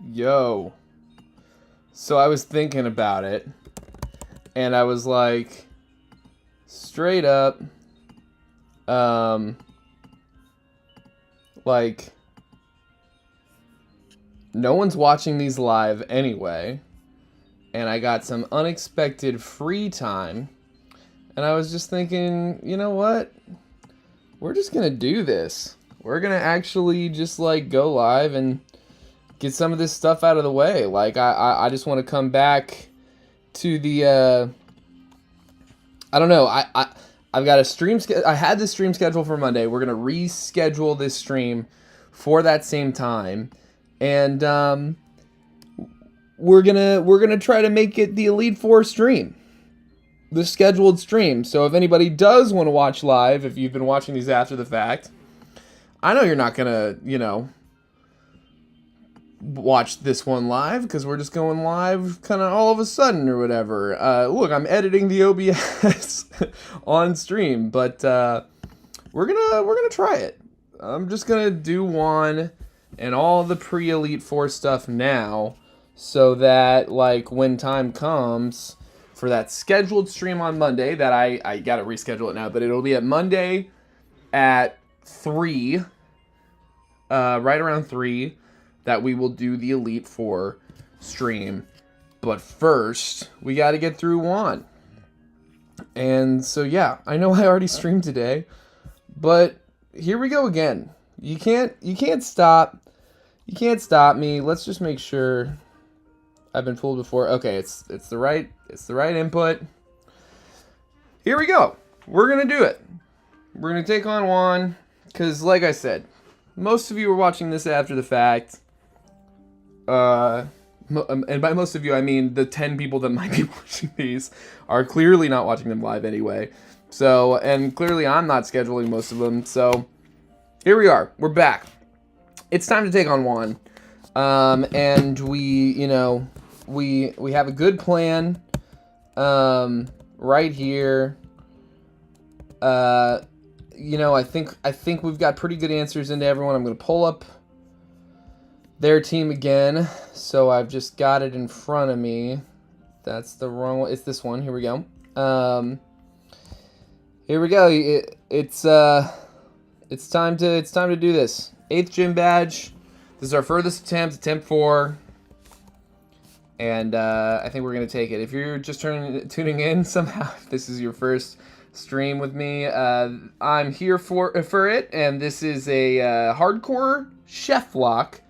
Yo. So I was thinking about it, and I was like, straight up, like, no one's watching these live anyway, and I got some unexpected free time, and I was just thinking, you know what? We're just gonna do this. We're gonna actually just, like, go live and get some of this stuff out of the way. Like, I just want to come back to the, I don't know, I've got a stream, I had this stream scheduled for Monday. We're going to reschedule this stream for that same time. And, we're gonna try to make it the Elite Four stream. The scheduled stream. So if anybody does want to watch live, if you've been watching these after the fact, I know you're not gonna, you know, watch this one live because we're just going live kind of all of a sudden or whatever. Look, I'm editing the OBS on stream, but we're gonna try it. I'm just gonna do Juan and all the pre-Elite Four stuff now, so that, like, when time comes for that scheduled stream on Monday, that I gotta reschedule it now, but it'll be at Monday at 3, right around 3, that we will do the Elite Four stream. But first, we got to get through Juan. And so, yeah, I know I already streamed today, but here we go again. You can't stop. You can't stop me. Let's just make sure I've been fooled before. Okay, it's the right input. Here we go. We're gonna do it. We're gonna take on Juan, because, like I said, most of you are watching this after the fact. And by most of you, I mean the 10 people that might be watching these are clearly not watching them live anyway. So, and clearly I'm not scheduling most of them. So, here we are. We're back. It's time to take on Juan. And we, you know, we have a good plan, right here. You know, I think we've got pretty good answers into everyone. I'm going to pull up their team again, so I've just got it in front of me. That's the wrong one. It's this one. Here we go. Here we go. It's time to do this. 8th gym badge. This is our furthest attempt 4, and I think we're gonna take it. If you're just tuning in somehow, if this is your first stream with me, I'm here for it, and this is a hardcore ChefLocke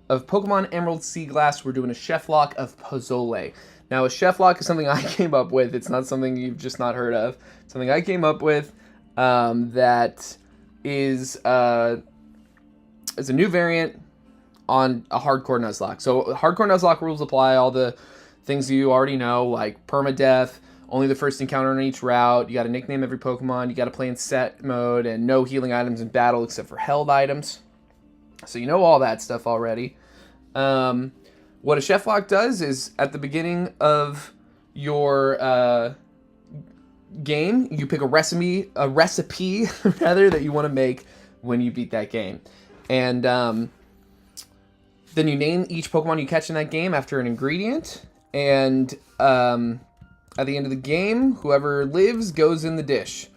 of Pokémon Emerald Seaglass. We're doing a ChefLocke of Pozole. Now, a ChefLocke is something I came up with. It's not something you've just not heard of. It's something I came up with, that is a new variant on a hardcore Nuzlocke. So hardcore Nuzlocke rules apply. All the things you already know, like permadeath, only the first encounter on each route. You got to nickname every Pokemon. You got to play in set mode, and no healing items in battle except for held items. So you know all that stuff already. What a ChefLocke does is, at the beginning of your game, you pick a recipe rather, that you want to make when you beat that game, and then you name each Pokemon you catch in that game after an ingredient, and at the end of the game, whoever lives goes in the dish.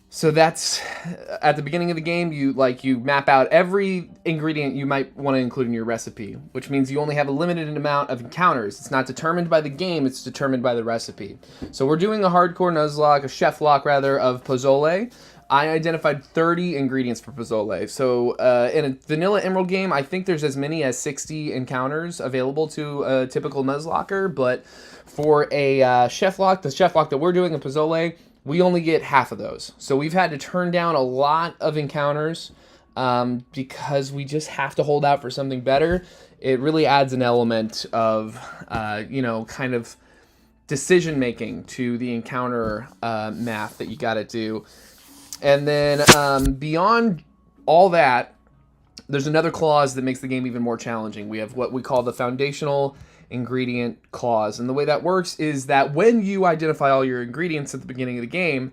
So that's, at the beginning of the game, you map out every ingredient you might want to include in your recipe, which means you only have a limited amount of encounters. It's not determined by the game, it's determined by the recipe. So we're doing a hardcore Nuzlocke, a ChefLocke rather, of Pozole. I identified 30 ingredients for Pozole. So in a vanilla Emerald game, I think there's as many as 60 encounters available to a typical Nuzlocker, but for a ChefLocke, the ChefLocke that we're doing in Pozole, we only get half of those. So we've had to turn down a lot of encounters because we just have to hold out for something better. It really adds an element of, you know, kind of decision-making to the encounter math that you got to do. And then beyond all that, there's another clause that makes the game even more challenging. We have what we call the foundational ingredient clause, and the way that works is that when you identify all your ingredients at the beginning of the game,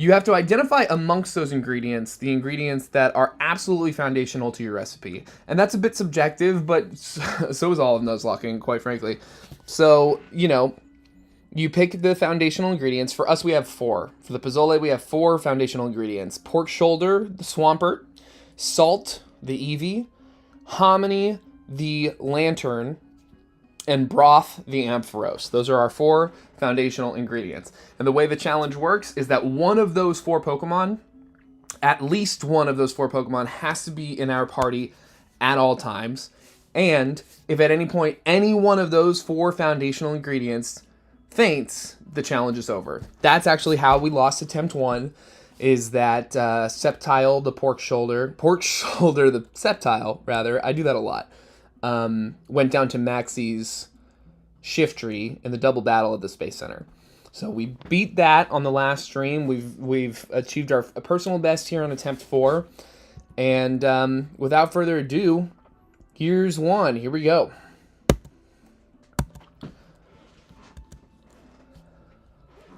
You have to identify amongst those ingredients the ingredients that are absolutely foundational to your recipe. And that's a bit subjective, but so is all of Nuzlocking, quite frankly. So, you know, you pick the foundational ingredients. For us, we have 4. For the Pozole, we have 4 foundational ingredients. Pork shoulder, the Swampert, salt, the Eevee, hominy, the Lantern, and broth, the Ampharos. Those are our 4 foundational ingredients. And the way the challenge works is that one of those 4 Pokemon, at least one of those 4 Pokemon, has to be in our party at all times. And if at any point any one of those 4 foundational ingredients faints, the challenge is over. That's actually how we lost attempt 1, is that Sceptile, the pork shoulder, the Sceptile, rather, I do that a lot, went down to Maxie's Shiftry in the double battle at the Space Center. So we beat that on the last stream. We've achieved our personal best here on attempt 4. And without further ado, here's one. Here we go.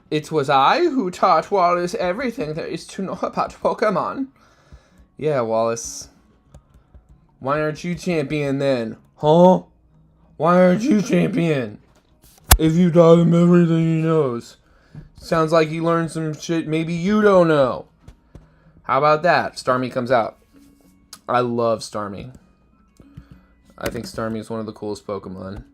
It was I who taught Wallace everything there is to know about Pokemon. Yeah, Wallace. Why aren't you champion then? Huh? Why aren't you champion? If you taught him everything he knows. Sounds like he learned some shit maybe you don't know. How about that? Starmie comes out. I love Starmie. I think Starmie is one of the coolest Pokemon.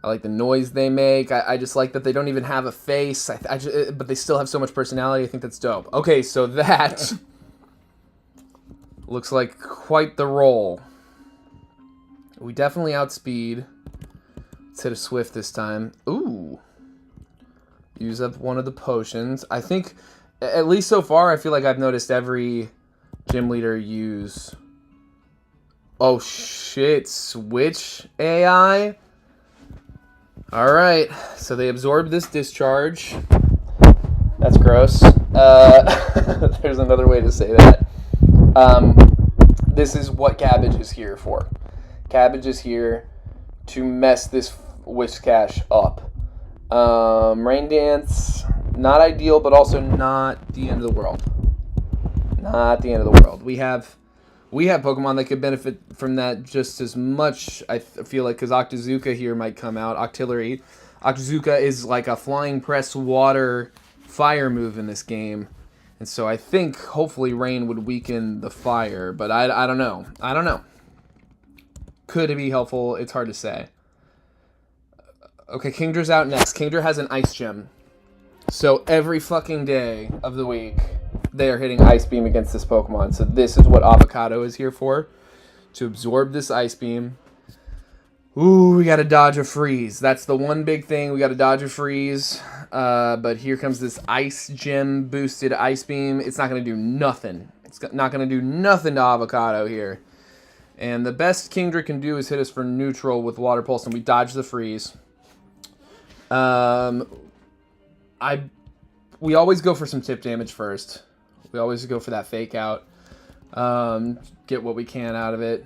I like the noise they make. I just like that they don't even have a face. But they still have so much personality. I think that's dope. Okay, so that looks like quite the roll. We definitely outspeed. Let's hit a Swift this time. Ooh. Use up one of the potions. I think, at least so far, I feel like I've noticed every gym leader use... Oh shit, switch AI? Alright, so they absorbed this discharge. That's gross. There's another way to say that. This is what Cabbage is here for. Cabbage is here to mess this Whiscash up. Rain Dance, not ideal, but also not the end of the world. Not the end of the world. We have Pokemon that could benefit from that just as much, I feel like, because Octazooka here might come out. Octillery. Octazooka is like a flying press water fire move in this game. And so I think, hopefully, Rain would weaken the fire. But I don't know. I don't know. Could it be helpful? It's hard to say. Okay, Kingdra's out next. Kingdra has an Ice Gem. So every fucking day of the week, they are hitting Ice Beam against this Pokemon. So this is what Avocado is here for. To absorb this Ice Beam. Ooh, we gotta dodge a freeze. That's the one big thing. We gotta dodge a freeze. But here comes this Ice Gem boosted Ice Beam. It's not gonna do nothing. It's not gonna do nothing to Avocado here. And the best Kingdra can do is hit us for neutral with Water Pulse, and we dodge the freeze. We always go for some tip damage first. We always go for that fake out. Get what we can out of it.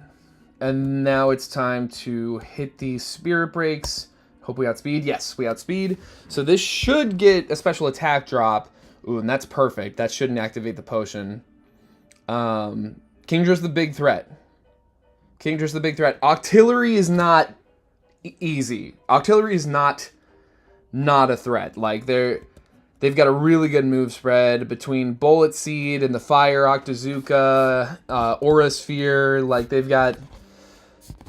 And now it's time to hit these Spirit Breaks. Hope we outspeed. Yes, we outspeed. So this should get a special attack drop. Ooh, and that's perfect. That shouldn't activate the potion. Kingdra's the big threat. Kingdra's the big threat. Octillery is not easy. Octillery is not a threat. Like, they've got a really good move spread between Bullet Seed and the Fire Octazooka, Aura Sphere. Like, they've got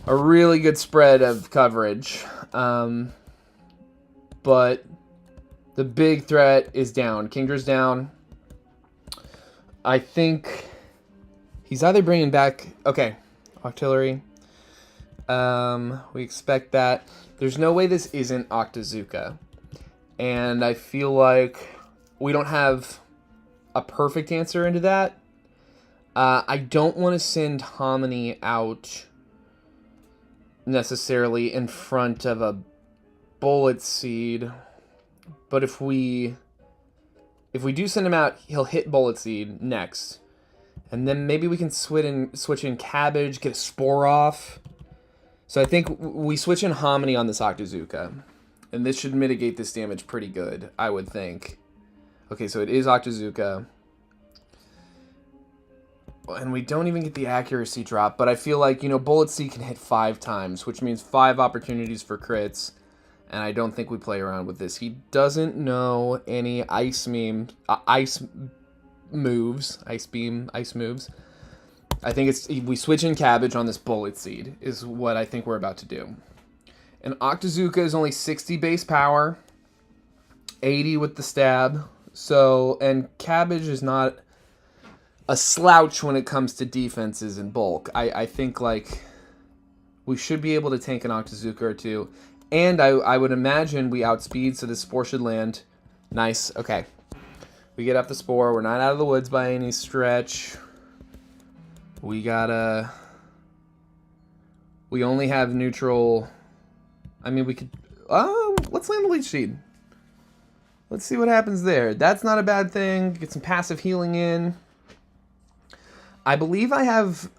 a really good spread of coverage. But the big threat is down. Kingdra's down. I think he's either bringing back... Okay, Octillery. We expect that. There's no way this isn't Octazooka. And I feel like we don't have a perfect answer into that. I don't want to send Hominy out necessarily in front of a Bullet Seed. But if we do send him out, he'll hit Bullet Seed next. And then maybe we can switch in Cabbage, get a Spore off. So I think we switch in Hominy on this Octazooka. And this should mitigate this damage pretty good, I would think. Okay, so it is Octazooka. And we don't even get the accuracy drop, but I feel like, you know, Bullet Seed can hit 5 times, which means 5 opportunities for crits. And I don't think we play around with this. He doesn't know any ice moves. Ice moves. I think we switch in Cabbage on this Bullet Seed is what I think we're about to do. And Octazooka is only 60 base power, 80 with the stab. So, and Cabbage is not a slouch when it comes to defenses in bulk. I think, like, we should be able to tank an Octazooka or two. And I would imagine we outspeed, so this Spore should land. Nice. Okay. We get up the Spore. We're not out of the woods by any stretch. We gotta... We only have neutral... I mean, we could... let's land the Leech Seed. Let's see what happens there. That's not a bad thing. Get some passive healing in. I believe I have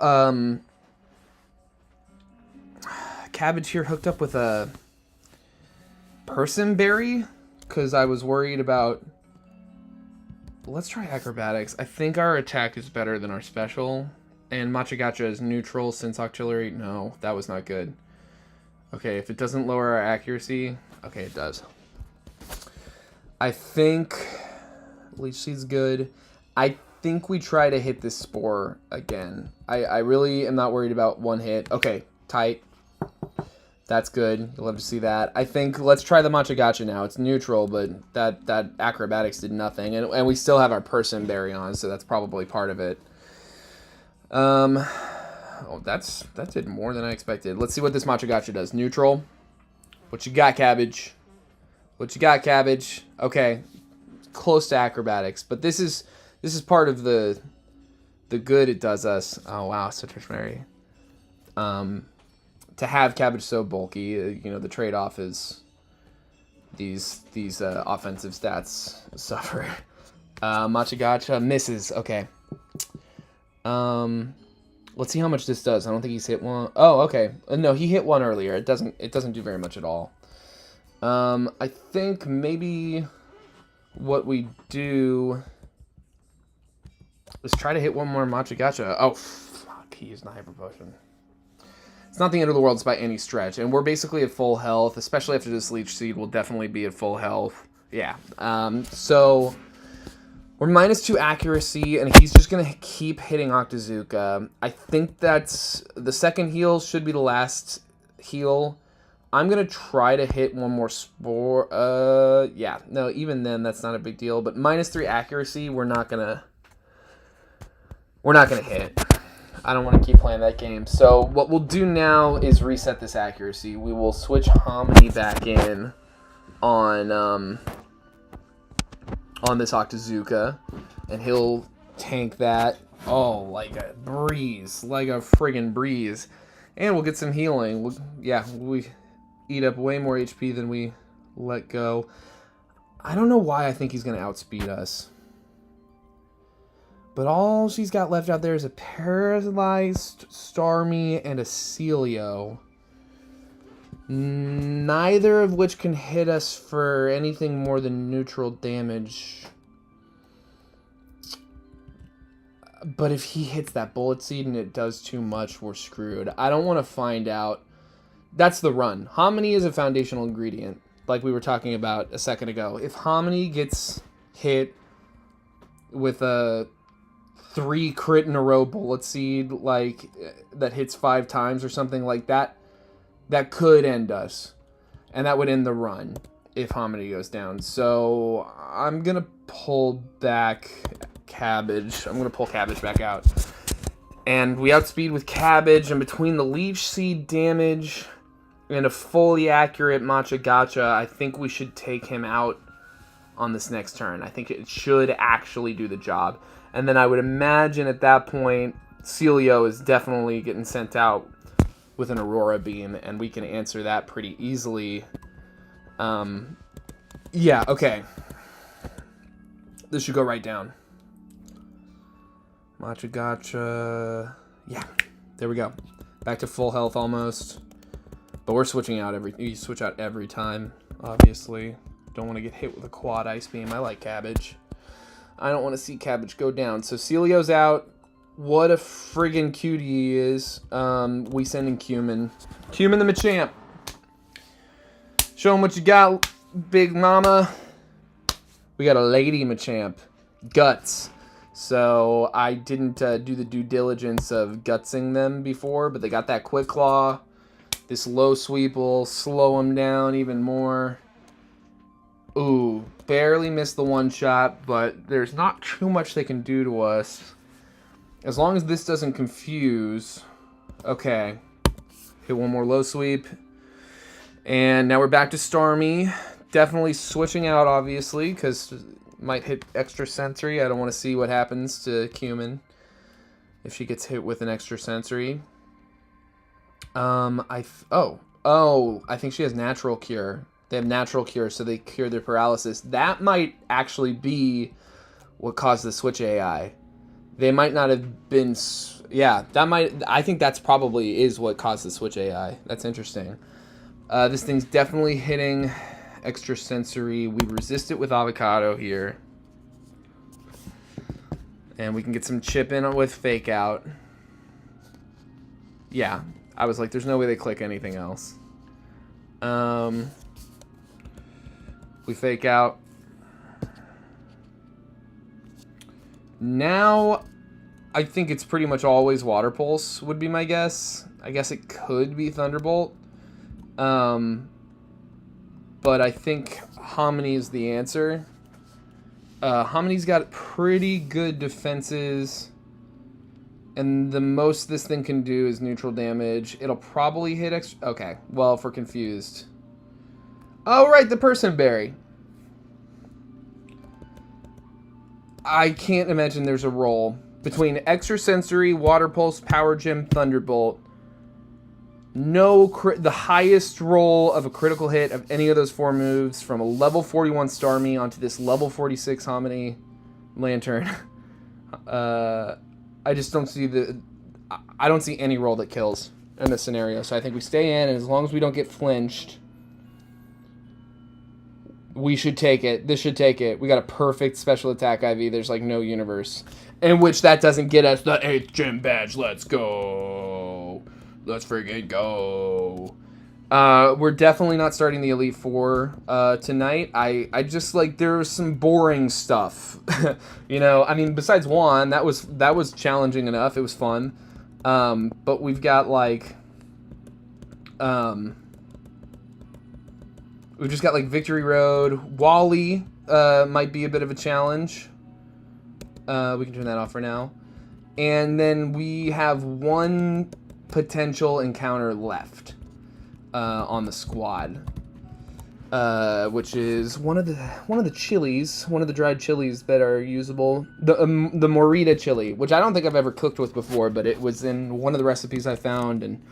Cabbage here hooked up with a Person Berry because I was worried about... Let's try Acrobatics. I think our attack is better than our special. And Machagacha is neutral since Auxiliary. No, that was not good. Okay, if it doesn't lower our accuracy... Okay, it does. I think Leech Seed's good. I think we try to hit this Spore again. I really am not worried about one hit. Okay, tight. That's good. You'll love to see that. I think let's try the Machagacha now. It's neutral, but that Acrobatics did nothing. And we still have our Person Berry on, so that's probably part of it. Oh, that did more than I expected. Let's see what this Machagacha does. Neutral. What you got, Cabbage? What you got, Cabbage? Okay. Close to Acrobatics, but this is part of the good it does us. Oh wow, Citrus Berry. To have Cabbage so bulky, you know, the trade-off is these offensive stats suffer. Machagacha misses. Okay. Let's see how much this does. I don't think he's hit one. Oh, okay. No, he hit one earlier. It doesn't do very much at all. I think maybe what we do is try to hit one more Machagacha. Oh, fuck. He used a Hyper Potion. It's not the end of the world by any stretch. And we're basically at full health, especially after this Leech Seed. We'll definitely be at full health. Yeah. So we're -2 accuracy, and he's just going to keep hitting Octazooka. I think that's the second heal should be the last heal. I'm going to try to hit one more Spore. Yeah. No, even then, that's not a big deal. But -3 accuracy, we're not going to hit. I don't want to keep playing that game. So what we'll do now is reset this accuracy. We will switch Hominy back in on this Octazooka, and he'll tank that. Oh, like a breeze, like a friggin' breeze. And we'll get some healing. We eat up way more HP than we let go. I don't know why I think he's going to outspeed us. But all she's got left out there is a Paralyzed Starmie and a Celio. Neither of which can hit us for anything more than neutral damage. But if he hits that Bullet Seed and it does too much, we're screwed. I don't want to find out. That's the run. Hominy is a foundational ingredient, like we were talking about a second ago. If Hominy gets hit with a 3 crit in a row Bullet Seed, like that hits 5 times or something like that, that could end us. And that would end the run if Hominy goes down. So I'm going to pull back Cabbage. I'm going to pull Cabbage back out. And we outspeed with Cabbage, and between the Leech Seed damage and a fully accurate Machagacha, I think we should take him out on this next turn. I think it should actually do the job. And then I would imagine at that point, Celio is definitely getting sent out with an Aurora Beam, and we can answer that pretty easily. Yeah, okay. This should go right down. Machagacha. Yeah, there we go. Back to full health almost. But we're switching out you switch out every time, obviously. Don't want to get hit with a quad Ice Beam. I like Cabbage. I don't want to see Cabbage go down. So Celio's out. What a friggin' cutie he is. We send in Cumin. Cumin the Machamp. Show him what you got, big mama. We got a lady Machamp. Guts. So I didn't do the due diligence of gutsing them before, but they got that Quick Claw. This low sweep will slow them down even more. Ooh, barely missed the one shot, but there's not too much they can do to us. As long as this doesn't confuse. Okay. Hit one more low sweep. And now we're back to Starmie. Definitely switching out, obviously, because might hit extra sensory. I don't want to see what happens to Cumin if she gets hit with an extra sensory. I think she has natural cure. They have natural cure, so they cure their paralysis. That might actually be what caused the switch AI. They might not have been... Yeah, that might... I think that's probably is what caused the switch AI. That's interesting. This thing's definitely hitting extra sensory. We resist it with avocado here. And we can get some chip in with fake out. Yeah, I was like, there's no way they click anything else. We fake out. Now, I think it's pretty much always Water Pulse would be my guess. I guess it could be Thunderbolt. But I think Hominy is the answer. Hominy's got pretty good defenses. And the most this thing can do is neutral damage. It'll probably hit extra... Okay, well, if we're confused... Oh, right, the Person Berry. I can't imagine there's a roll between Extrasensory, Water Pulse, Power Gem, Thunderbolt. The highest roll of a critical hit of any of those 4 moves from a level 41 Starmie onto this level 46 Hominy Lantern. I just don't see I don't see any roll that kills in this scenario. So I think we stay in, and as long as we don't get flinched... We should take it. This should take it. We got a perfect special attack IV. There's like no universe in which that doesn't get us the 8th gym badge. Let's go. Let's freaking go. We're definitely not starting the Elite Four tonight. I just like there's some boring stuff. You know, I mean, besides Juan, that was challenging enough. It was fun. But we've got like we've just got like Victory Road. Wally might be a bit of a challenge. We can turn that off for now. And then we have one potential encounter left on the squad, which is one of the chilies, one of the dried chilies that are usable. The Morita chili, which I don't think I've ever cooked with before, but it was in one of the recipes I found, and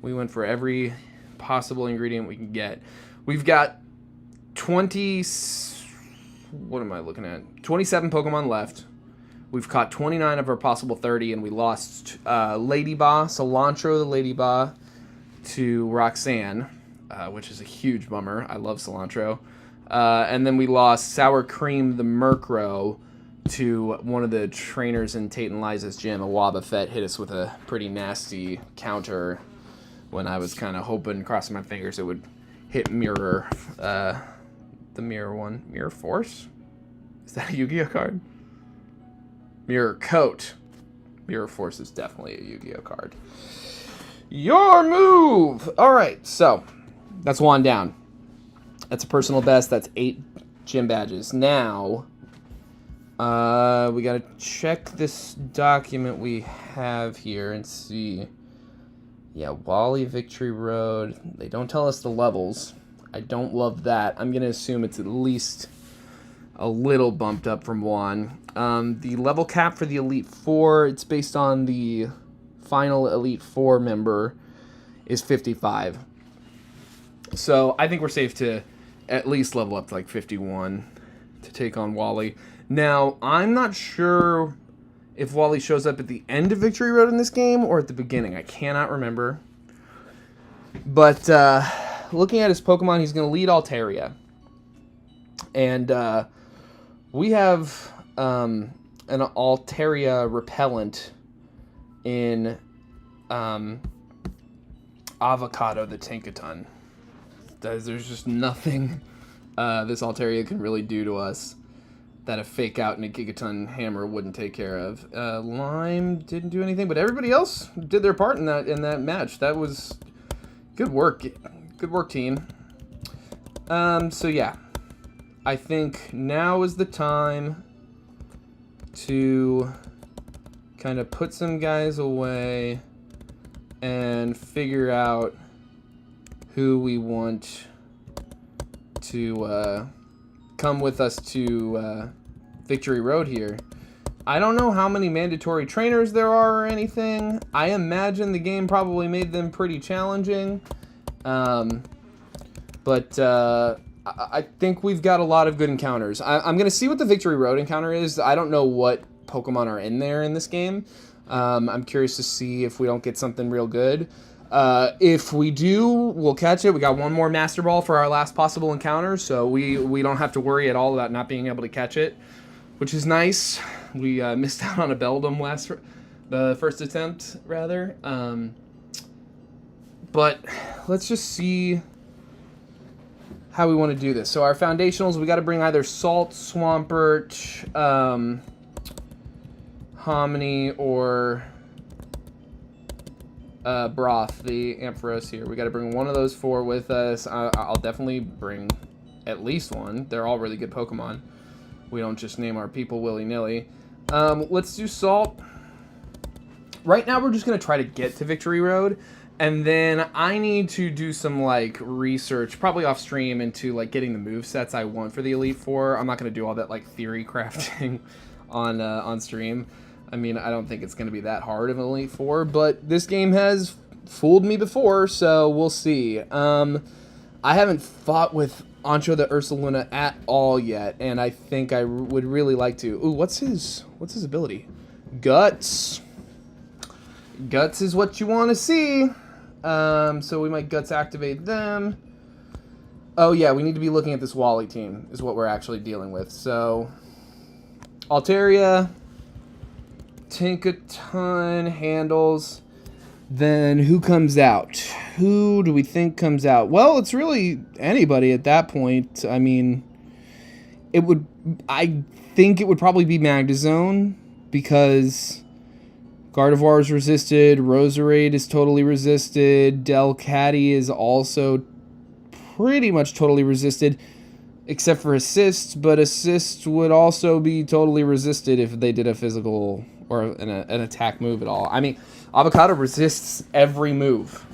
we went for every possible ingredient we can get. We've got 27 Pokemon left. We've caught 29 of our possible 30, and we lost Ladybah, Cilantro the Ladybah, to Roxanne, which is a huge bummer. I love Cilantro. And then we lost Sour Cream the Murkrow to one of the trainers in Tate and Lisa's gym. A Wobbuffet hit us with a pretty nasty counter when I was kind of hoping, crossing my fingers, it would hit Mirror. The Mirror one. Mirror Force? Is that a Yu-Gi-Oh card? Mirror Coat. Mirror Force is definitely a Yu-Gi-Oh card. Your move! Alright, so that's one down. That's a personal best. That's 8 gym badges. Now, we gotta check this document we have here and see. Yeah, Wally, Victory Road. They don't tell us the levels. I don't love that. I'm gonna assume it's at least a little bumped up from 1. The level cap for the Elite Four, it's based on the final Elite Four member, is 55. So I think we're safe to at least level up to like 51 to take on Wally. Now, I'm not sure if Wally shows up at the end of Victory Road in this game or at the beginning. I cannot remember. But looking at his Pokemon, he's going to lead Altaria. And we have an Altaria repellent in Avocado the Tinkaton. There's just nothing this Altaria can really do to us that a fake out and a Gigaton hammer wouldn't take care of. Lime didn't do anything, but everybody else did their part in that match. That was good work. Good work, team. So yeah, I think now is the time to kind of put some guys away and figure out who we want to come with us to Victory Road here. I don't know how many mandatory trainers there are or anything. I imagine the game probably made them pretty challenging. But I think we've got a lot of good encounters. I'm going to see what the Victory Road encounter is. I don't know what Pokemon are in there in this game. I'm curious to see if we don't get something real good. If we do, we'll catch it. We got one more Master Ball for our last possible encounter, so we don't have to worry at all about not being able to catch it, which is nice. We missed out on a Beldum the first attempt, rather. But let's just see how we want to do this. So our foundationals, we got to bring either Salt, Swampert, Hominy, or Broth, the Ampharos here. We got to bring one of those four with us. I'll definitely bring at least one. They're all really good Pokemon. We don't just name our people willy-nilly. Let's do Salt. Right now we're just going to try to get to Victory Road. And then I need to do some, like, research, probably off stream, into, like, getting the movesets I want for the Elite Four. I'm not going to do all that, like, theory crafting on stream. I mean, I don't think it's going to be that hard of an Elite Four, but this game has fooled me before, so we'll see. I haven't fought with Ancho the Ursaluna at all yet, and I think I would really like to. Ooh, what's his ability? Guts. Guts is what you want to see. So we might Guts activate them. Oh yeah, we need to be looking at this Wally team, is what we're actually dealing with. So, Altaria, Tinkaton handles. Then who comes out? Who do we think comes out? Well, it's really anybody at that point. I mean, I think it would probably be Magnezone, because Gardevoir is resisted, Roserade is totally resisted, Delcatty is also pretty much totally resisted, except for Assist, but Assist would also be totally resisted if they did a physical or an attack move at all. I mean, Avocado resists every move.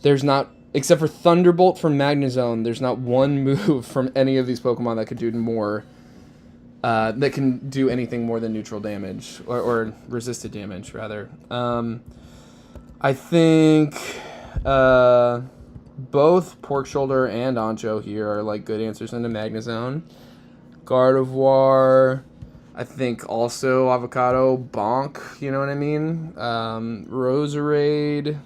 There's not, except for Thunderbolt from Magnezone, there's not one move from any of these Pokemon that could do more. That can do anything more than neutral damage, or resisted damage, rather. I think both Pork Shoulder and Ancho here are like good answers into Magnezone. Gardevoir, I think also Avocado, Bonk, you know what I mean? Roserade.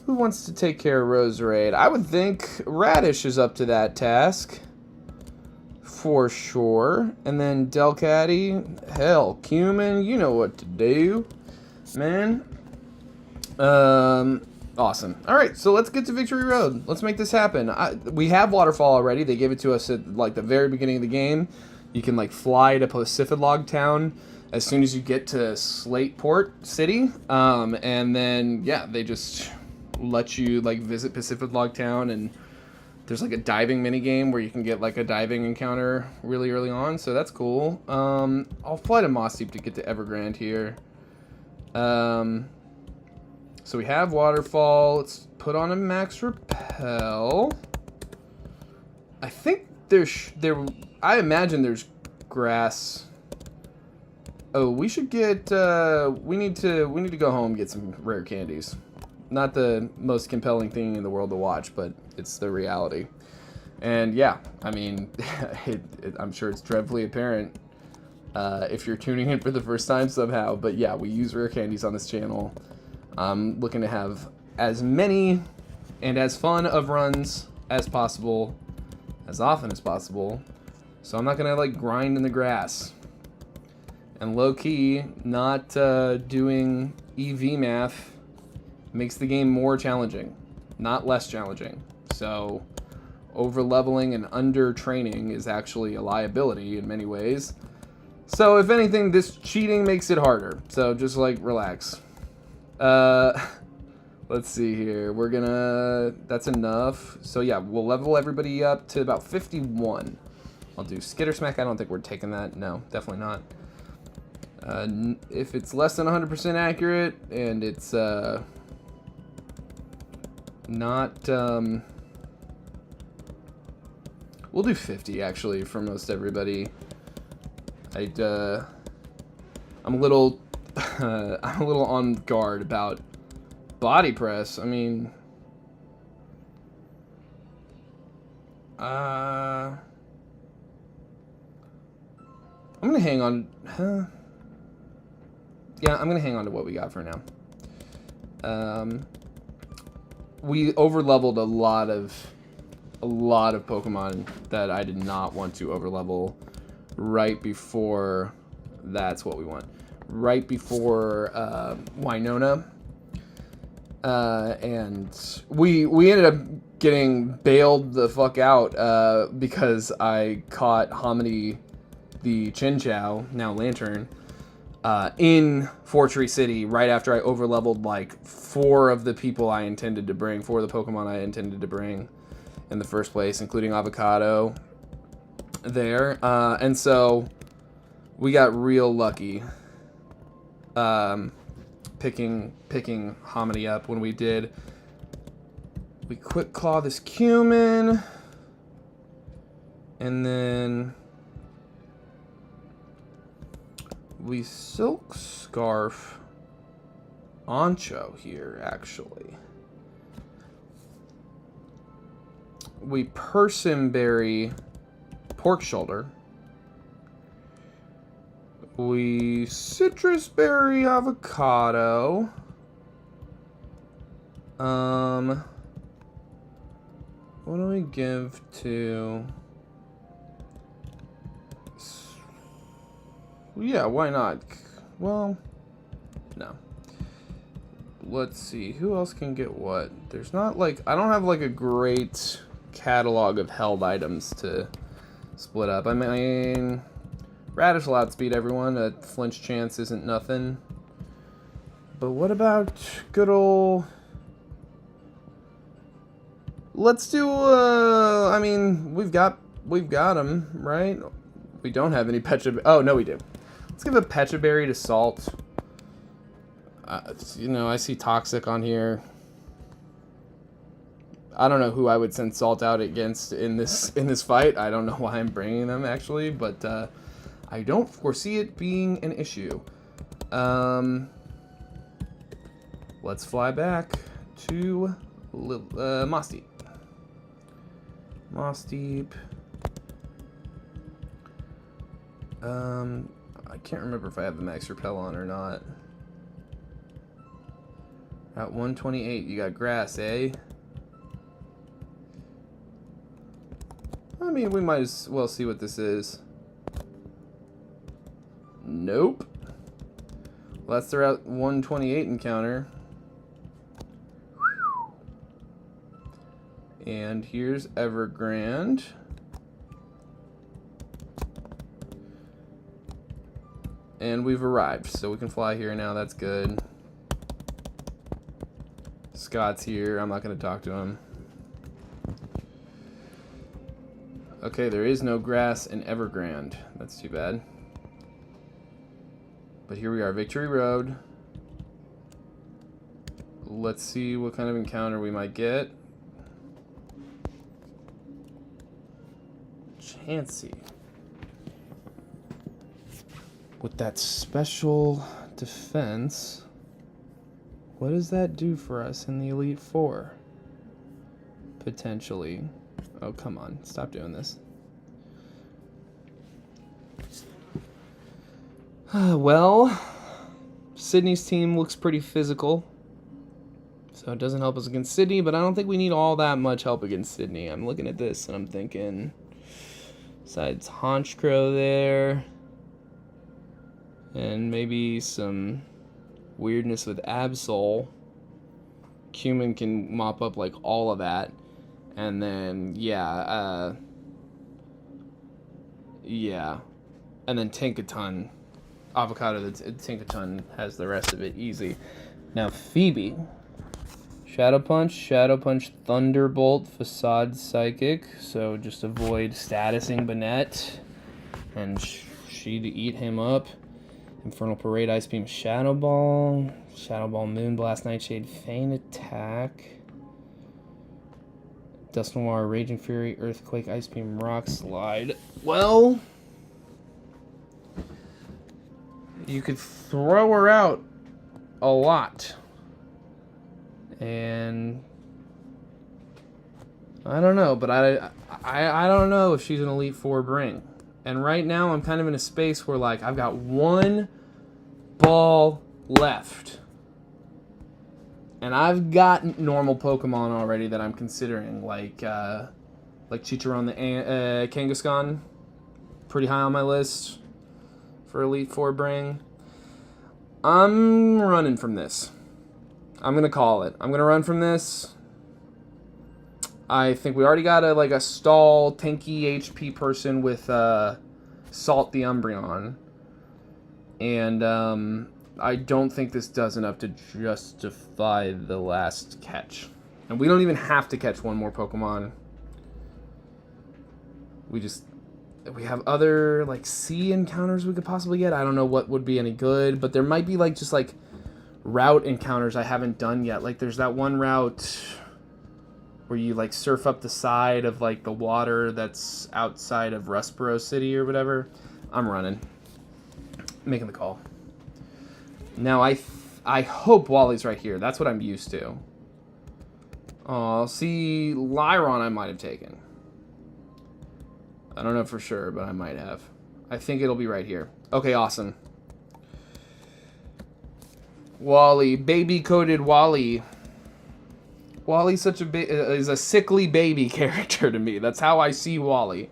Who wants to take care of Roserade? I would think Radish is up to that task. For sure. And then Delcatty, hell, Cumin, you know what to do, man. Awesome. All right, so let's get to Victory Road. Let's make this happen. We have Waterfall already. They gave it to us at like the very beginning of the game. You can like fly to Pacific Town as soon as you get to Slateport City, and then yeah, they just let you like visit Pacific Town, and there's like a diving mini game where you can get like a diving encounter really early on, so that's cool. I'll fly to Mossdeep to get to Evergrande here. So we have Waterfall. Let's put on a Max Repel. I think I imagine there's grass. Oh, we should get. We need to go home and get some rare candies. Not the most compelling thing in the world to watch, but it's the reality. And yeah, I mean, I'm sure it's dreadfully apparent if you're tuning in for the first time somehow. But yeah, we use rare candies on this channel. I'm looking to have as many and as fun of runs as possible, as often as possible. So I'm not going to, like, grind in the grass. And low-key, not doing EV math makes the game more challenging, not less challenging. So over-leveling and under-training is actually a liability in many ways. So if anything, this cheating makes it harder. So just, like, relax. Let's see here. We're gonna... That's enough. So yeah, we'll level everybody up to about 51. I'll do Skitter Smack. I don't think we're taking that. No, definitely not. If it's less than 100% accurate and it's not... we'll do 50 actually for most everybody. I'm a little I'm a little on guard about body press. I mean, I'm gonna hang on. Yeah, I'm gonna hang on to what we got for now. We over-leveled a lot of Pokemon that I did not want to over-level right before. That's what we want. Right before Winona. And we ended up getting bailed the fuck out because I caught Hominy the Chinchou, now Lantern, in Fortree City right after I overleveled like 4 of the people I intended to bring, 4 of the Pokemon I intended to bring in the first place, including Avocado there. And so we got real lucky picking Hominy up when we did. We quick claw this Cumin, and then we Silk Scarf Ancho here, actually. We Persimberry Pork Shoulder. We Citrus Berry Avocado. What do we give to... Yeah, why not? Well, no. Let's see. Who else can get what? There's not, like... I don't have, like, a great catalog of held items to split up. I mean... Radish will outspeed everyone. A flinch chance isn't nothing. But what about good old... Let's do, I mean, we've got them, right? We don't have any Pecha... Oh, no, we do. Let's give a Pecha Berry to Salt. You know, I see Toxic on here. I don't know who I would send Salt out against in this fight. I don't know why I'm bringing them, actually, but I don't foresee it being an issue. Let's fly back to Mossdeep. Mossdeep. I can't remember if I have the max repel on or not. At 128, you got grass, eh? I mean, we might as well see what this is. Nope. Well, that's the Route 128 encounter. And here's Evergrande. And we've arrived, so we can fly here now. That's good. Scott's here. I'm not going to talk to him. Okay, there is no grass in Evergrande. That's too bad. But here we are, Victory Road. Let's see what kind of encounter we might get. Chansey. With that special defense, what does that do for us in the Elite Four? Potentially. Oh, come on. Stop doing this. Well, Sydney's team looks pretty physical. So it doesn't help us against Sydney, but I don't think we need all that much help against Sydney. I'm looking at this and I'm thinking... Besides Honchcrow there. And maybe some weirdness with Absol. Cumin can mop up like all of that. And then, yeah. And then Tinkaton. Avocado, the Tinkaton has the rest of it easy. Now Phoebe. Shadow Punch, Thunderbolt, Facade Psychic. So just avoid statusing Banette. And she to eat him up. Infernal Parade, Ice Beam, Shadow Ball. Shadow Ball, Moonblast, Nightshade, Feint Attack. Dust Noir, Raging Fury, Earthquake, Ice Beam, Rock Slide. Well, you could throw her out a lot. And I don't know, but I don't know if she's an Elite Four bring. And right now I'm kind of in a space where like I've got one ball left. And I've got normal Pokemon already that I'm considering, like Chicharon the Kangaskhan, pretty high on my list for Elite Four bring. I'm running from this. I'm gonna call it. I'm gonna run from this. I think we already got a stall tanky HP person with Salt the Umbreon, and I don't think this does enough to justify the last catch. And we don't even have to catch one more Pokemon. We have other like sea encounters we could possibly get. I don't know what would be any good, but there might be just route encounters I haven't done yet. Like there's that one route where you surf up the side of the water that's outside of Rustboro City or whatever. I'm running. Making the call. Now I hope Wally's right here. That's what I'm used to. Oh, see, Lyron I might have taken. I don't know for sure, but I might have. I think it'll be right here. Okay, awesome. Wally, baby-coated Wally. Wally's is a sickly baby character to me. That's how I see Wally.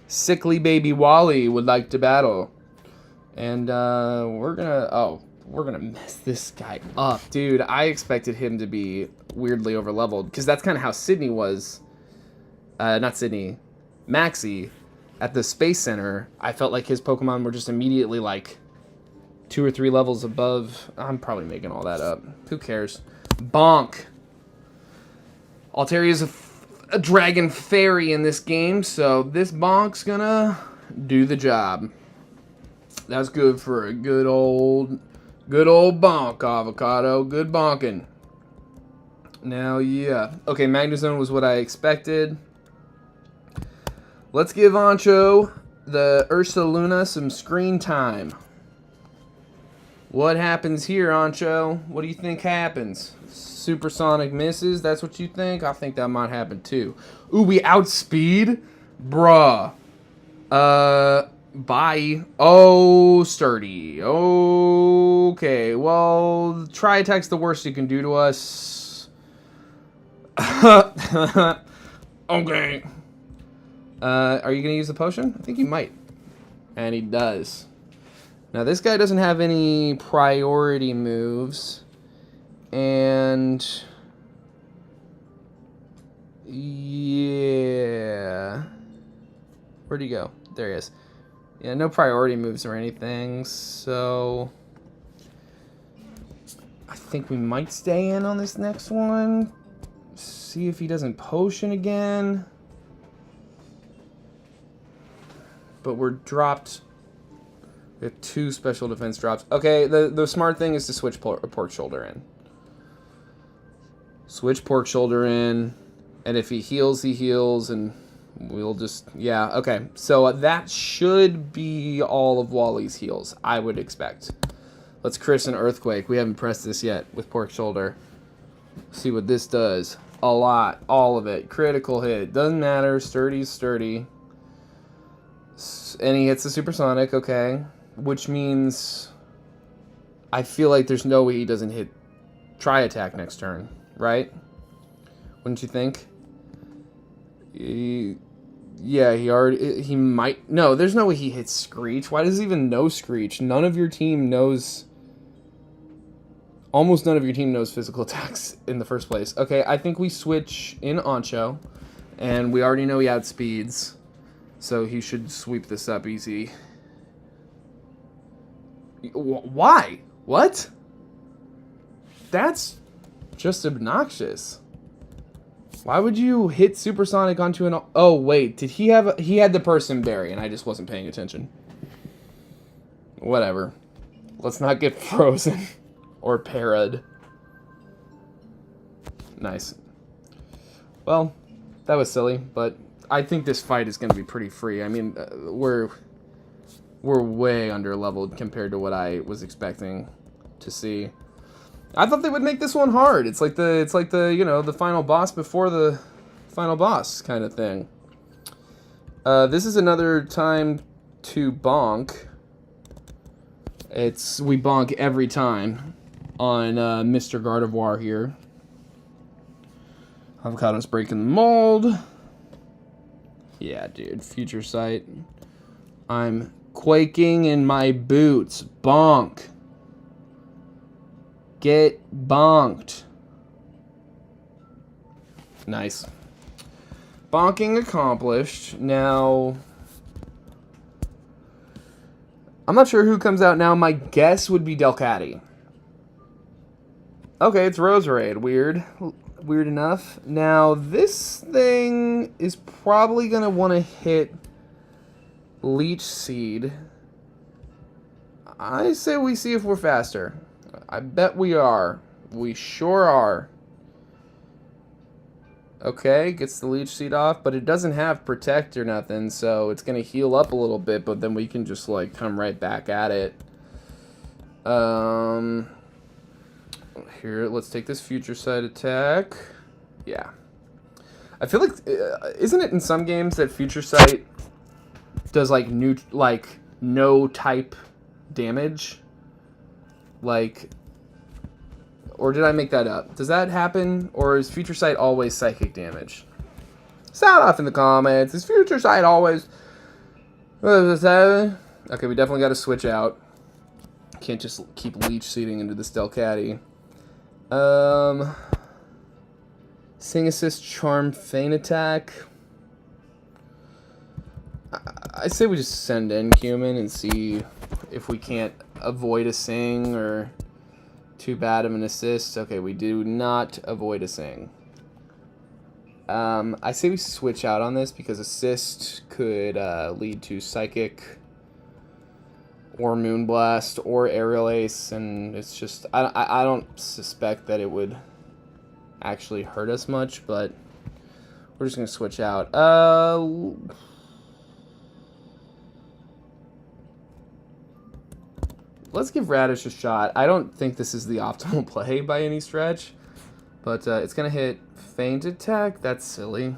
Sickly baby Wally would like to battle. And we're gonna mess this guy up. Dude, I expected him to be weirdly overleveled, because that's kind of how Sydney was. Not Sydney. Maxie at the Space Center. I felt like his Pokemon were just immediately 2 or 3 levels above. I'm probably making all that up. Who cares? Bonk. Alteria's a dragon fairy in this game, so this Bonk's gonna do the job. That's good for a good old bonk, Avocado. Good bonking. Now, yeah. Okay, Magnezone was what I expected. Let's give Ancho the Ursaluna some screen time. What happens here, Ancho? What do you think happens? Supersonic misses? That's what you think? I think that might happen too. Ooh, we outspeed? Bruh. Bye. Oh, sturdy. Okay, well, Tri-Attack's the worst you can do to us. Okay. Are you going to use the potion? I think he might. And he does. Now, this guy doesn't have any priority moves. And yeah. Where'd he go? There he is. Yeah, no priority moves or anything, so I think we might stay in on this next one. See if he doesn't potion again. But we're dropped. We have 2 special defense drops. Okay, the smart thing is to switch Pork Shoulder in. Switch Pork Shoulder in, and if he heals, and we'll just, yeah, okay. So that should be all of Wally's heals, I would expect. Let's christen Earthquake. We haven't pressed this yet with Pork Shoulder. See what this does. A lot, all of it. Critical hit, doesn't matter, sturdy's sturdy. And he hits the Supersonic, okay. Which means I feel like there's no way he doesn't hit Tri-Attack next turn. Right? Wouldn't you think? Yeah, he might... No, there's no way he hits Screech. Why does he even know Screech? None of your team knows... Almost none of your team knows physical attacks in the first place. Okay, I think we switch in Ancho. And we already know he outspeeds. So he should sweep this up easy. Why? What? That's just obnoxious. Why would you hit Supersonic onto an... Oh, wait. Did he have... He had the person berry, and I just wasn't paying attention. Whatever. Let's not get frozen. Or parried. Nice. Well, that was silly, but I think this fight is going to be pretty free. I mean, we're way under-leveled compared to what I was expecting to see. I thought they would make this one hard. It's like the you know, the final boss before the final boss kind of thing. This is another time to bonk. We bonk every time on Mr. Gardevoir here. Avocado's breaking the mold. Yeah, dude. Future sight. I'm quaking in my boots. Bonk. Get bonked. Nice. Bonking accomplished. Now, I'm not sure who comes out now. My guess would be Delcatty. Okay, it's Roserade. Weird. Weird enough. Now, this thing is probably going to want to hit Leech Seed. I say we see if we're faster. I bet we are. We sure are. Okay, gets the Leech Seed off, but it doesn't have Protect or nothing, so it's going to heal up a little bit, but then we can just, like, come right back at it. Here, let's take this Future Sight attack. Yeah. I feel like, isn't it in some games that Future Sight does, like, no type damage? Like, or did I make that up? Does that happen? Or is Future Sight always psychic damage? Sound off in the comments. Is Future Sight always... Okay, we definitely got to switch out. Can't just keep Leech Seeding into this Delcatty. Sing Assist, Charm, Feint Attack. I say we just send in Cumin and see if we can't avoid a Sing or too bad of an assist. Okay, we do not avoid a Sing. I say we switch out on this because assist could lead to Psychic or Moonblast or Aerial Ace, and it's just I don't suspect that it would actually hurt us much, but we're just gonna switch out. Let's give Radish a shot. I don't think this is the optimal play by any stretch, but it's gonna hit Feint Attack. That's silly.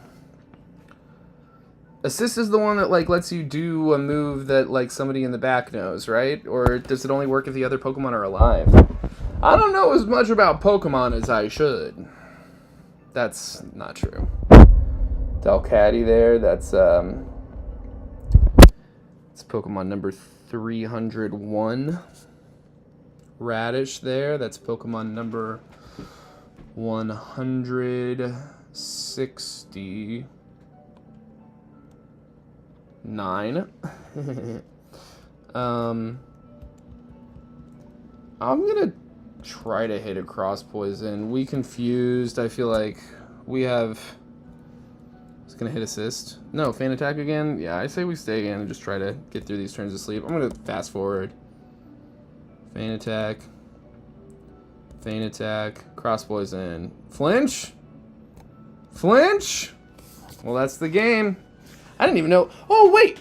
Assist is the one that, like, lets you do a move that, like, somebody in the back knows, right? Or does it only work if the other Pokemon are alive? I don't know as much about Pokemon as I should. That's not true. Delcatty there, that's it's Pokemon number 301. Radish there, that's Pokemon number 160. 9. I'm gonna try to hit a Cross Poison. We confused. I feel like we have... It's gonna hit assist. No, Feint Attack again. Yeah, I say we stay again and just try to get through these turns of sleep. I'm gonna fast forward. Feint Attack. Feint Attack. Cross Poison. Flinch? Flinch? Well, that's the game. I didn't even know. Oh, wait.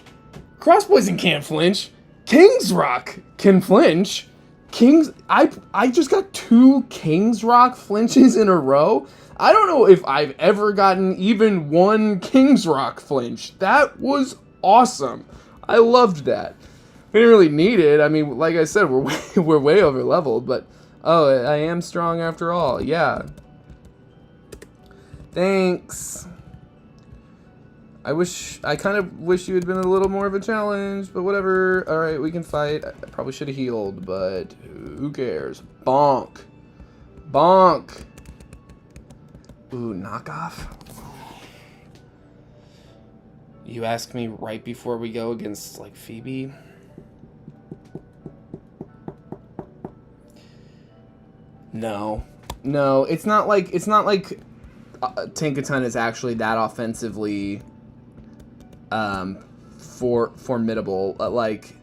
Cross Poison can't flinch. King's Rock can flinch. I just got 2 King's Rock flinches in a row. I don't know if I've ever gotten even 1 King's Rock flinch. That was awesome. I loved that. We didn't really need it. I mean, like I said, we're way over leveled, but oh, I am strong after all. Yeah. Thanks. I kind of wish you had been a little more of a challenge, but whatever. All right, we can fight. I probably should have healed, but who cares? Bonk. Bonk. Ooh, knockoff. You ask me right before we go against, like, Phoebe? No. No, it's not like Tinkaton is actually that offensively formidable. Like,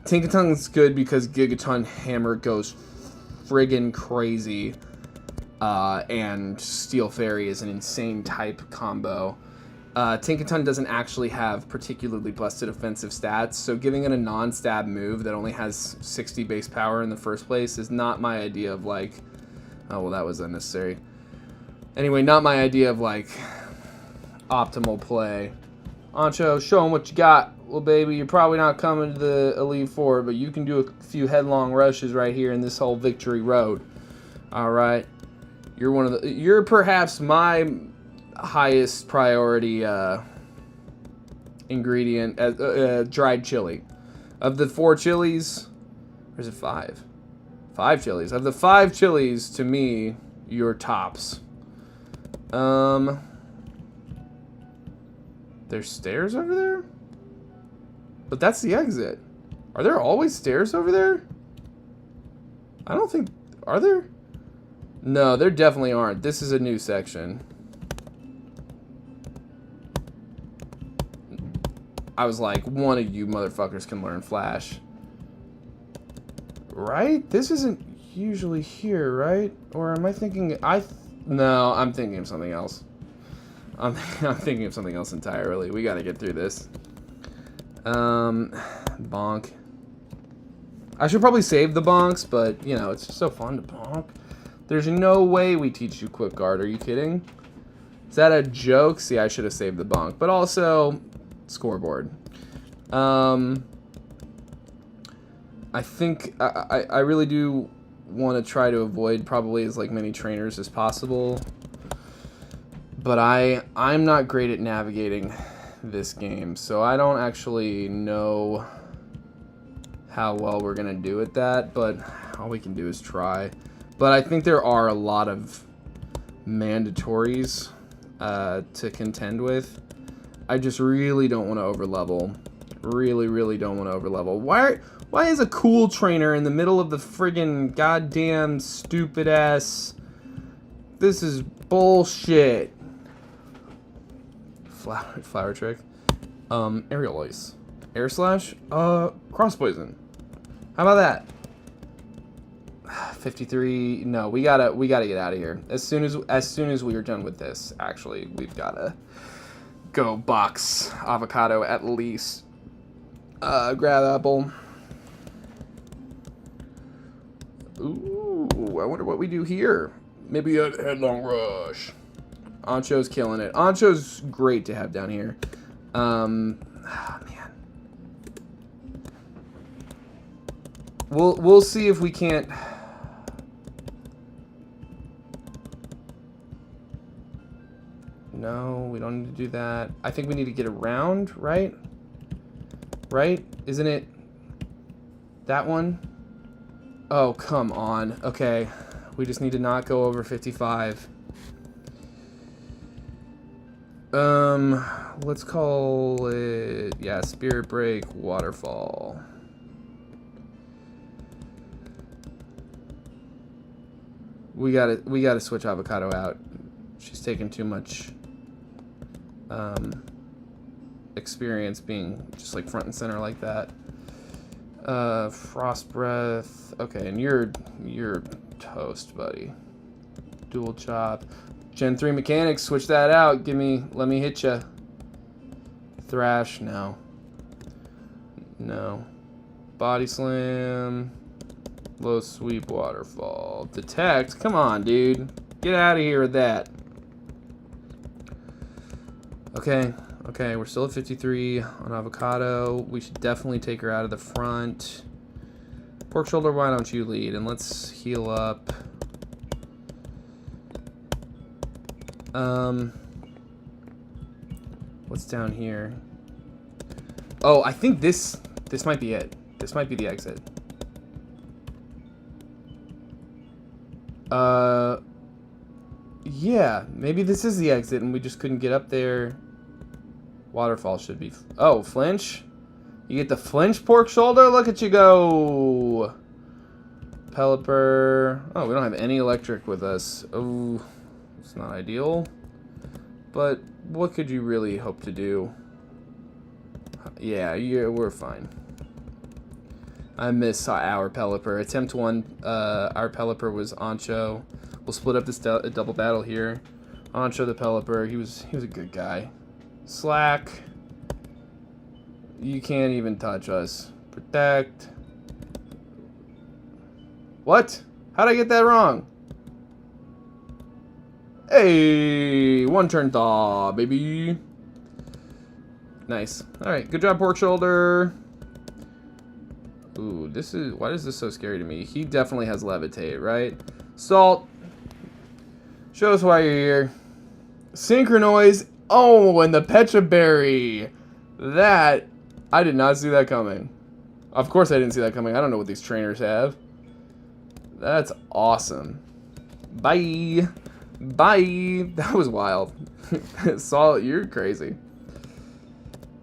Tinkaton's good because Gigaton Hammer goes friggin' crazy, and Steel Fairy is an insane type combo. Tinkaton doesn't actually have particularly busted offensive stats, so giving it a non-stab move that only has 60 base power in the first place is not my idea of, like... Oh, well, that was unnecessary. Anyway, not my idea of, like, optimal play. Ancho, show him what you got. Well, baby, you're probably not coming to the Elite Four, but you can do a few headlong rushes right here in this whole victory road. All right? You're perhaps my highest priority ingredient, dried chili. Of the 4 chilies, or is it 5? 5 chilies. Of the 5 chilies, to me, you're tops. There's stairs over there? But that's the exit. Are there always stairs over there? I don't think... Are there? No, there definitely aren't. This is a new section. I was like, one of you motherfuckers can learn Flash. Right? This isn't usually here, right? Or am I thinking... No, I'm thinking of something else. I'm thinking of something else entirely. We gotta get through this. Bonk. I should probably save the bonks, but, you know, it's just so fun to bonk. There's no way we teach you quick guard. Are you kidding? Is that a joke? See, I should have saved the bonk. But also, scoreboard. I think I really do want to try to avoid probably as like many trainers as possible. But I'm not great at navigating this game, so I don't actually know how well we're gonna do at that, but all we can do is try. But I think there are a lot of mandatories to contend with. I just really don't want to overlevel. Really don't want to overlevel. Why is a cool trainer in the middle of the friggin' goddamn stupid ass... This is bullshit. Flower trick. Aerial ice. Air slash? Cross poison. How about that? 53. No, we gotta get out of here. As soon as we are done with this, actually, we've gotta go box avocado at least. Grab apple. Ooh, I wonder what we do here. Maybe a headlong rush. Ancho's killing it. Ancho's great to have down here. Oh, man. We'll see if we can't. No, we don't need to do that. I think we need to get around, right? Right? Isn't it that one? Oh, come on. Okay. We just need to not go over 55. Let's call it, yeah, Spirit Break, Waterfall. We gotta switch Avocado out. She's taking too much experience being just like front and center like that. Frost Breath. Okay, and you're toast, buddy. Dual Chop. Gen 3 mechanics, switch that out. Let me hit ya. Thrash, no. No. Body Slam. Low Sweep, Waterfall. Detect, come on, dude. Get out of here with that. Okay, we're still at 53 on Avocado. We should definitely take her out of the front. Pork Shoulder, why don't you lead? And let's heal up. What's down here? Oh, I think this might be it. This might be the exit. Yeah, maybe this is the exit and we just couldn't get up there. Waterfall should be... Oh, flinch? You get the flinch pork shoulder? Look at you go! Pelipper. Oh, we don't have any electric with us. Oh, it's not ideal. But what could you really hope to do? Yeah, we're fine. I miss our Pelipper. Attempt 1, our Pelipper was Ancho. We'll split up this double battle here. Ancho the Pelipper, he was a good guy. Slack. You can't even touch us. Protect. What? How'd I get that wrong? Hey, one turn thaw, baby. Nice. Alright, good job, pork shoulder. Ooh, why is this so scary to me? He definitely has levitate, right? Salt. Show us why you're here. Synchronoise. Oh, and the Petra Berry. That, I did not see that coming. Of course I didn't see that coming. I don't know what these trainers have. That's awesome. Bye. Bye. That was wild. Salt, you're crazy.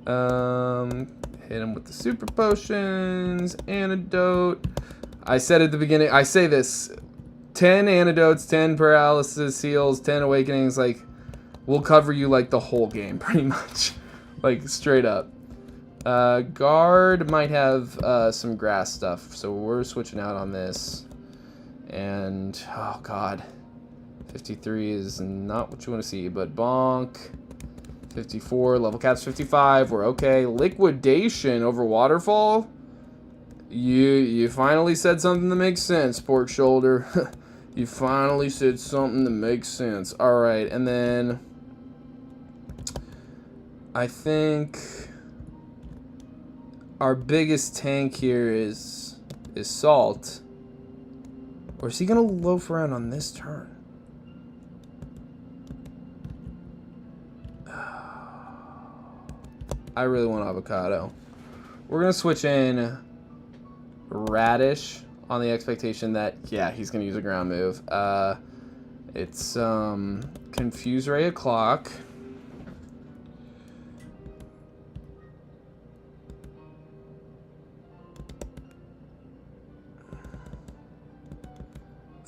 Hit him with the super potions. Antidote. I said at the beginning, I say this. 10 antidotes, 10 paralysis heals, 10 awakenings. Like, we'll cover you like the whole game, pretty much. Like, straight up. Guard might have some grass stuff. So we're switching out on this. And, oh god. 53 is not what you want to see, but bonk. 54, level cap's 55, we're okay. Liquidation over waterfall? You finally said something that makes sense, pork shoulder. You finally said something that makes sense. Alright, and then I think our biggest tank here is Salt. Or is he gonna loaf around on this turn? I really want avocado. We're gonna switch in Radish on the expectation that, yeah, he's gonna use a ground move. It's Confuse Ray o'clock.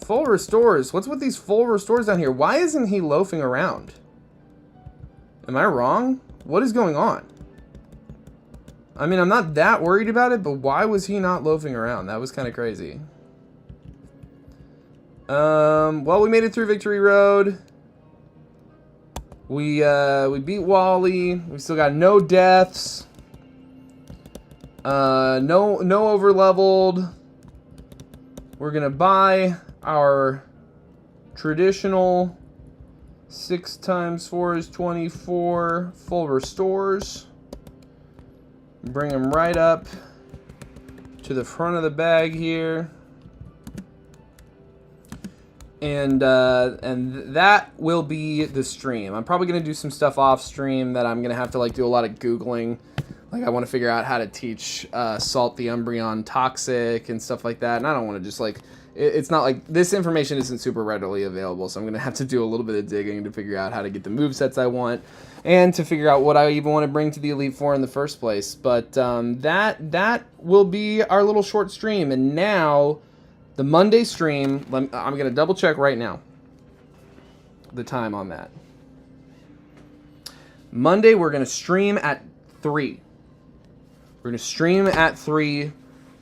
Full restores. What's with these full restores down here? Why isn't he loafing around? Am I wrong? What is going on? I mean, I'm not that worried about it, but why was he not loafing around? That was kind of crazy. Well, we made it through Victory Road. We beat Wally. We still got no deaths. No over-leveled. We're gonna buy our traditional 6 times 4 is 24 full restores. Bring them right up to the front of the bag here. And that will be the stream. I'm probably going to do some stuff off stream that I'm going to have to like do a lot of Googling. Like I want to figure out how to teach Salt the Umbreon Toxic and stuff like that. And I don't want to just like, it's not like, this information isn't super readily available. So I'm going to have to do a little bit of digging to figure out how to get the movesets I want. And to figure out what I even want to bring to the Elite Four in the first place. But that will be our little short stream. And now, the Monday stream, I'm going to double check right now the time on that. Monday, we're going to stream at 3. We're going to stream at 3.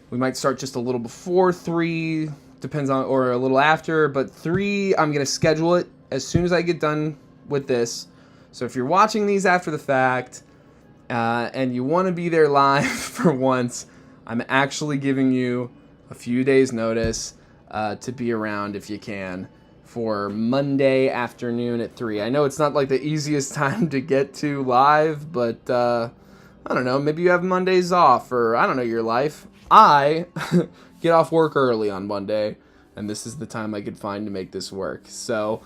We might start just a little before 3, depends on, or a little after. But 3, I'm going to schedule it as soon as I get done with this. So if you're watching these after the fact and you want to be there live for once, I'm actually giving you a few days notice to be around if you can for Monday afternoon at 3. I know it's not like the easiest time to get to live, but I don't know, maybe you have Mondays off or I don't know your life. I get off work early on Monday and this is the time I could find to make this work. So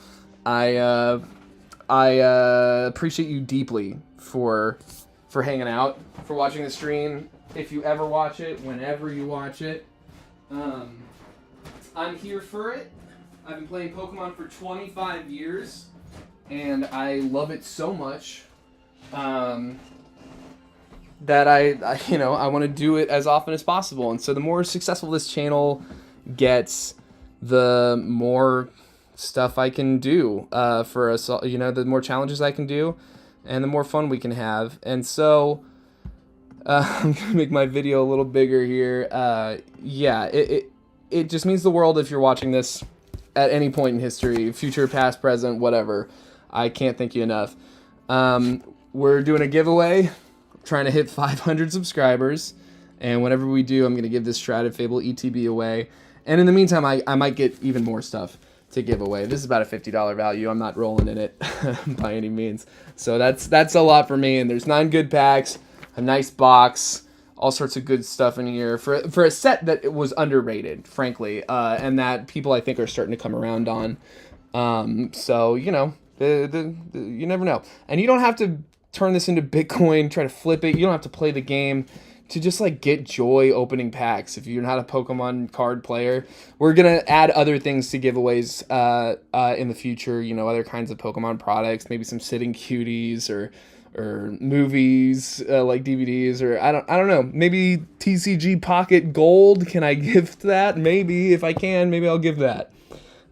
I appreciate you deeply for hanging out, for watching the stream. If you ever watch it, whenever you watch it, I'm here for it. I've been playing Pokemon for 25 years, and I love it so much that I want to do it as often as possible. And so the more successful this channel gets, the more stuff I can do for us, the more challenges I can do, and the more fun we can have. And so I'm gonna make my video a little bigger here. Yeah, it just means the world if you're watching this at any point in history, future, past, present, whatever. I can't thank you enough. We're doing a giveaway, trying to hit 500 subscribers, and whenever we do, I'm going to give this Shrouded Fable ETB away. And in the meantime, I might get even more stuff to give away. This is about a $50 value. I'm not rolling in it by any means. So that's a lot for me, and there's 9 good packs, a nice box, all sorts of good stuff in here for a set that it was underrated, frankly, and that people I think are starting to come around on. So you never know, and you don't have to turn this into Bitcoin, try to flip it. You don't have to play the game to just like get joy opening packs. If you're not a Pokemon card player, we're gonna add other things to giveaways in the future. Other kinds of Pokemon products, maybe some sitting cuties or movies like DVDs, or I don't know, maybe TCG Pocket Gold. Can I gift that? Maybe. If I can, maybe I'll give that.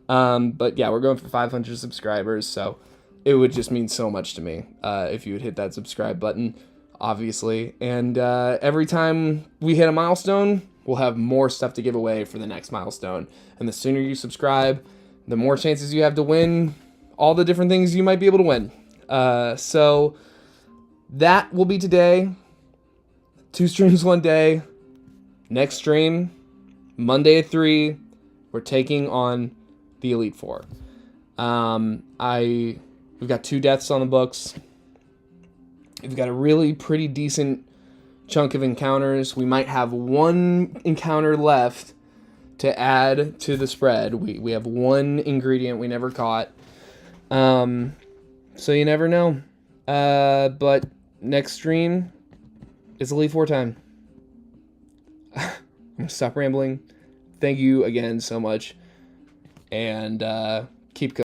But yeah, we're going for 500 subscribers, so it would just mean so much to me if you would hit that subscribe button, obviously. And every time we hit a milestone, we'll have more stuff to give away for the next milestone. And the sooner you subscribe, the more chances you have to win all the different things you might be able to win. So that will be today. 2 streams one day. Next stream, Monday at 3, we're taking on the Elite Four. We've got 2 deaths on the books. We've got a really pretty decent chunk of encounters. We might have 1 encounter left to add to the spread. We have 1 ingredient we never caught. So you never know. But next stream is Elite Four time. I'm gonna stop rambling. Thank you again so much. And keep